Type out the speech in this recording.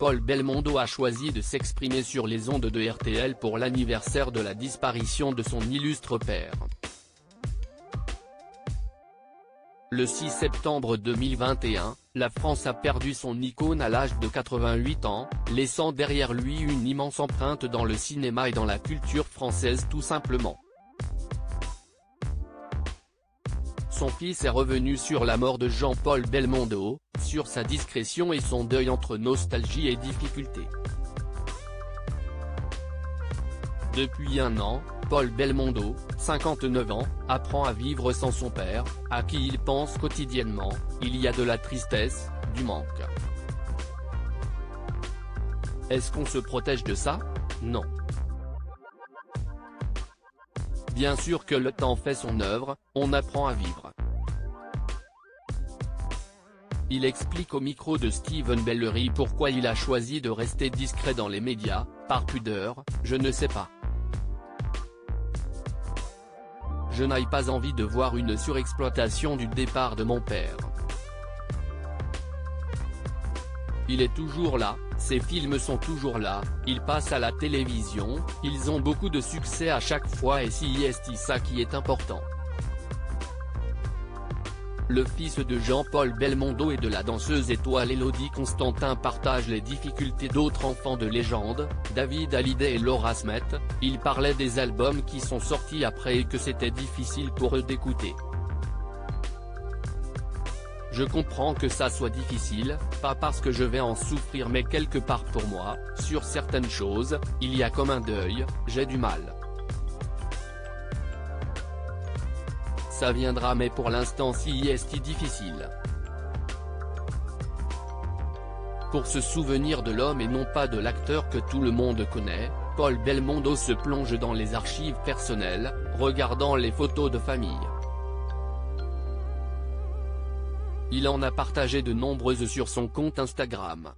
Paul Belmondo a choisi de s'exprimer sur les ondes de RTL pour l'anniversaire de la disparition de son illustre père. Le 6 septembre 2021, la France a perdu son icône à l'âge de 88 ans, laissant derrière lui une immense empreinte dans le cinéma et dans la culture française tout simplement. Son fils est revenu sur la mort de Jean-Paul Belmondo, sur sa discrétion et son deuil entre nostalgie et difficulté. Depuis un an, Paul Belmondo, 59 ans, apprend à vivre sans son père, à qui il pense quotidiennement. Il y a de la tristesse, du manque. Est-ce qu'on se protège de ça? Non. Bien sûr que le temps fait son œuvre, on apprend à vivre. Il explique au micro de Steven Bellery pourquoi il a choisi de rester discret dans les médias, par pudeur, je ne sais pas. Je n'ai pas envie de voir une surexploitation du départ de mon père. Il est toujours là, ses films sont toujours là, ils passent à la télévision, ils ont beaucoup de succès à chaque fois et c'est ça qui est important. Le fils de Jean-Paul Belmondo et de la danseuse étoile Élodie Constantin partage les difficultés d'autres enfants de légende, David Hallyday et Laura Smet. Ils parlaient des albums qui sont sortis après et que c'était difficile pour eux d'écouter. Je comprends que ça soit difficile, pas parce que je vais en souffrir mais quelque part pour moi, sur certaines choses, il y a comme un deuil, j'ai du mal. Ça viendra mais pour l'instant c'est difficile. Pour se souvenir de l'homme et non pas de l'acteur que tout le monde connaît, Paul Belmondo se plonge dans les archives personnelles, regardant les photos de famille. Il en a partagé de nombreuses sur son compte Instagram.